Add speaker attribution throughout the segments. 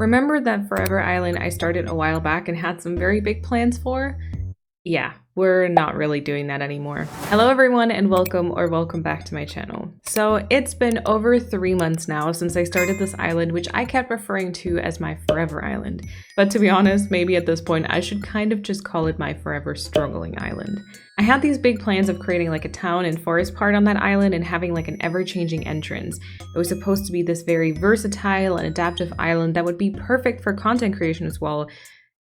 Speaker 1: Remember that Forever Island I started a while back and had some very big plans for? Yeah, we're not really doing that anymore. Hello everyone and welcome back to my channel. So it's been over 3 months now since I started this island, which I kept referring to as my Forever Island. But to be honest, maybe at this point I should kind of just call it my Forever Struggling Island. I had these big plans of creating like a town and forest part on that island and having like an ever-changing entrance. It was supposed to be this very versatile and adaptive island that would be perfect for content creation as well.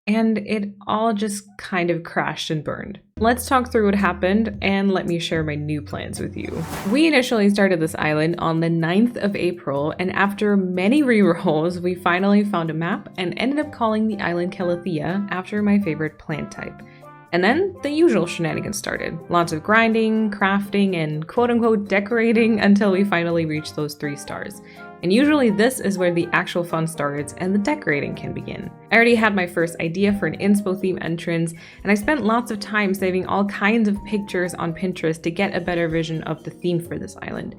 Speaker 1: And it all just kind of crashed and burned. Let's talk through what happened and let me share my new plans with you. We initially started this island on the 9th of April, and after many rerolls, we finally found a map and ended up calling the island Calathea after my favorite plant type. And then the usual shenanigans started. Lots of grinding, crafting, and quote-unquote decorating until we finally reached those 3 stars. And usually this is where the actual fun starts and the decorating can begin. I already had my first idea for an inspo theme entrance, and I spent lots of time saving all kinds of pictures on Pinterest to get a better vision of the theme for this island.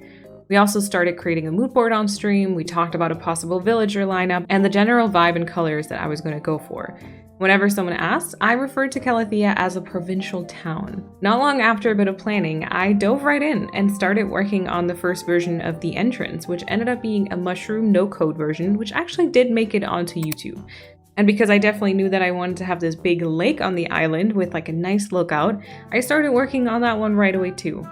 Speaker 1: We also started creating a mood board on stream, we talked about a possible villager lineup, and the general vibe and colors that I was going to go for. Whenever someone asked, I referred to Calathea as a provincial town. Not long after a bit of planning, I dove right in and started working on the first version of the entrance, which ended up being a mushroom no-code version, which actually did make it onto YouTube. And because I definitely knew that I wanted to have this big lake on the island with like a nice lookout, I started working on that one right away too.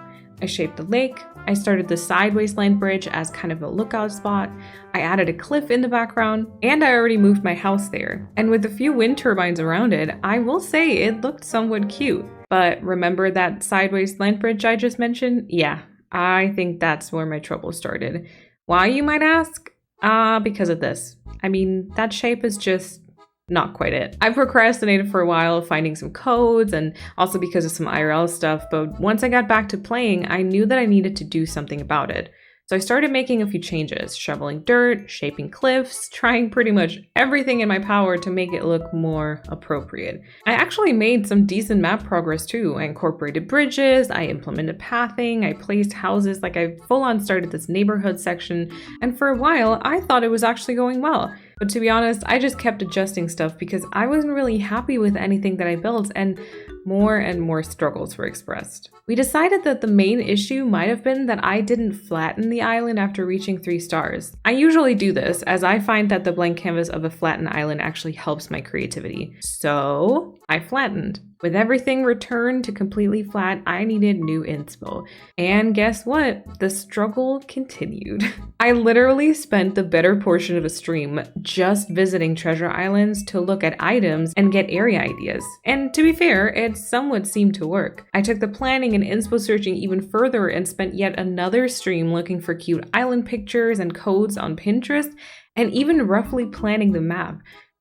Speaker 1: I shaped the lake, I started the sideways land bridge as kind of a lookout spot, I added a cliff in the background, and I already moved my house there. And with a few wind turbines around it, I will say it looked somewhat cute. But remember that sideways land bridge I just mentioned? Yeah, I think that's where my trouble started. Why, you might ask? Because of this. I mean, that shape is just not quite it. I procrastinated for a while finding some codes and also because of some IRL stuff, but once I got back to playing, I knew that I needed to do something about it. So I started making a few changes, shoveling dirt, shaping cliffs, trying pretty much everything in my power to make it look more appropriate. I actually made some decent map progress too. I incorporated bridges, I implemented pathing, I placed houses, like I full on started this neighborhood section, and for a while I thought it was actually going well. But to be honest, I just kept adjusting stuff because I wasn't really happy with anything that I built and more struggles were expressed. We decided that the main issue might have been that I didn't flatten the island after reaching 3 stars. I usually do this as I find that the blank canvas of a flattened island actually helps my creativity. So I flattened. With everything returned to completely flat, I needed new inspo. And guess what? The struggle continued. I literally spent the better portion of a stream just visiting treasure islands to look at items and get area ideas. And to be fair, it somewhat seemed to work. I took the planning and inspo searching even further and spent yet another stream looking for cute island pictures and codes on Pinterest, and even roughly planning the map.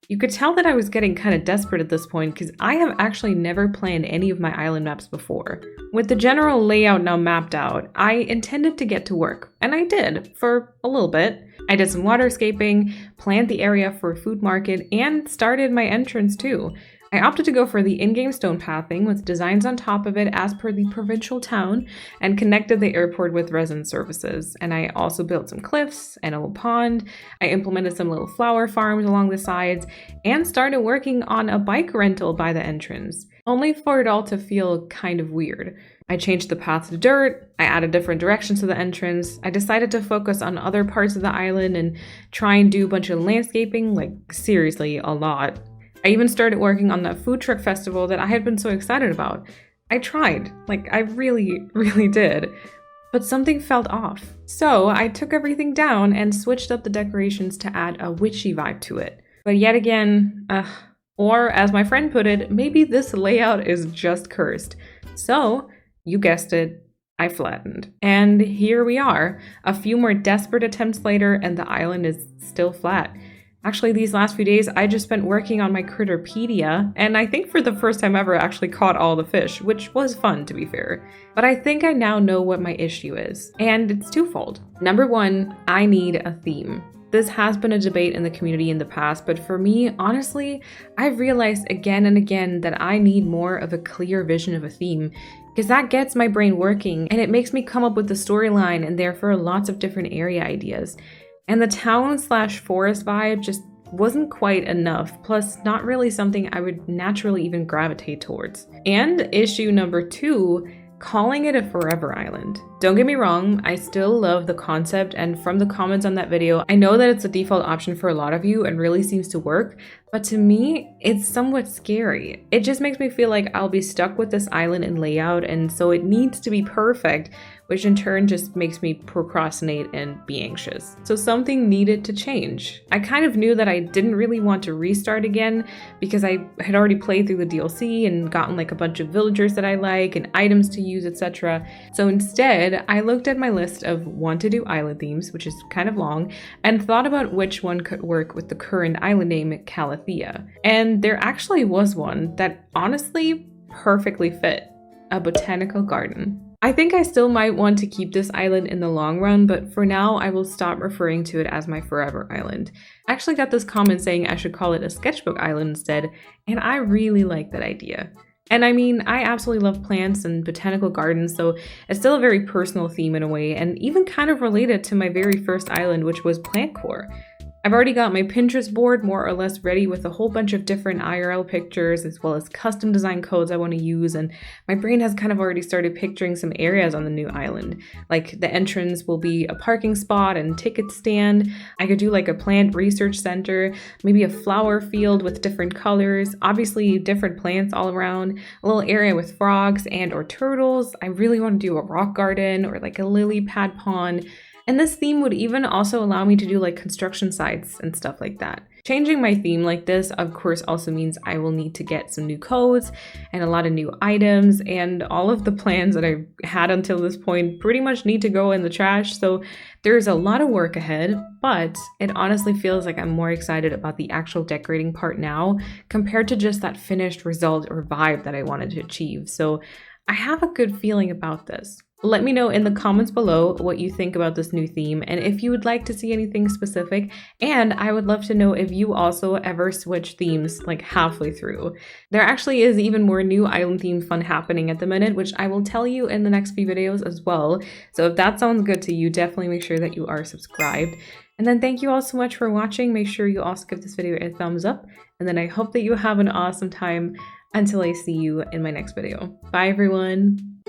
Speaker 1: You could tell that I was getting kind of desperate at this point because I have actually never planned any of my island maps before. With the general layout now mapped out, I intended to get to work, and I did, for a little bit. I did some waterscaping, planned the area for a food market, and started my entrance too. I opted to go for the in-game stone pathing with designs on top of it as per the provincial town and connected the airport with resin services. And I also built some cliffs and a little pond. I implemented some little flower farms along the sides and started working on a bike rental by the entrance, only for it all to feel kind of weird. I changed the path to dirt, I added different directions to the entrance, I decided to focus on other parts of the island and try and do a bunch of landscaping, like seriously a lot. I even started working on that food truck festival that I had been so excited about. I tried, like I really did, but something felt off. So I took everything down and switched up the decorations to add a witchy vibe to it. But yet again, or as my friend put it, maybe this layout is just cursed. So, you guessed it, I flattened. And here we are, a few more desperate attempts later and the island is still flat. Actually, these last few days, I just spent working on my Critterpedia, and I think for the first time ever actually caught all the fish, which was fun to be fair. But I think I now know what my issue is, and it's twofold. Number 1, I need a theme. This has been a debate in the community in the past, but for me, honestly, I've realized again and again that I need more of a clear vision of a theme, because that gets my brain working, and it makes me come up with the storyline and therefore lots of different area ideas. And the town/forest vibe just wasn't quite enough, plus not really something I would naturally even gravitate towards. And issue number 2, calling it a forever island. Don't get me wrong, I still love the concept, and from the comments on that video, I know that it's a default option for a lot of you and really seems to work, but to me, it's somewhat scary. It just makes me feel like I'll be stuck with this island and layout, and so it needs to be perfect, which in turn just makes me procrastinate and be anxious. So something needed to change. I kind of knew that I didn't really want to restart again because I had already played through the DLC and gotten like a bunch of villagers that I like and items to use, etc. So instead, I looked at my list of want to do island themes, which is kind of long, and thought about which one could work with the current island name, Calathea. And there actually was one that honestly perfectly fit, a botanical garden. I think I still might want to keep this island in the long run, but for now I will stop referring to it as my forever island. I actually got this comment saying I should call it a sketchbook island instead, and I really like that idea. And I mean, I absolutely love plants and botanical gardens, so it's still a very personal theme in a way, and even kind of related to my very first island, which was plant core. I've already got my Pinterest board more or less ready with a whole bunch of different IRL pictures as well as custom design codes I want to use, and my brain has kind of already started picturing some areas on the new island. Like the entrance will be a parking spot and ticket stand. I could do like a plant research center, maybe a flower field with different colors, obviously different plants all around, a little area with frogs and or turtles. I really want to do a rock garden or like a lily pad pond. And this theme would even also allow me to do like construction sites and stuff like that. Changing my theme like this, of course, also means I will need to get some new codes and a lot of new items, and all of the plans that I had until this point pretty much need to go in the trash. So there's a lot of work ahead, but it honestly feels like I'm more excited about the actual decorating part now compared to just that finished result or vibe that I wanted to achieve. So I have a good feeling about this. Let me know in the comments below what you think about this new theme and if you would like to see anything specific, and I would love to know if you also ever switch themes like halfway through. There actually is even more new island theme fun happening at the minute, which I will tell you in the next few videos as well. So if that sounds good to you, definitely make sure that you are subscribed. And then thank you all so much for watching. Make sure you also give this video a thumbs up, and then I hope that you have an awesome time until I see you in my next video. Bye everyone!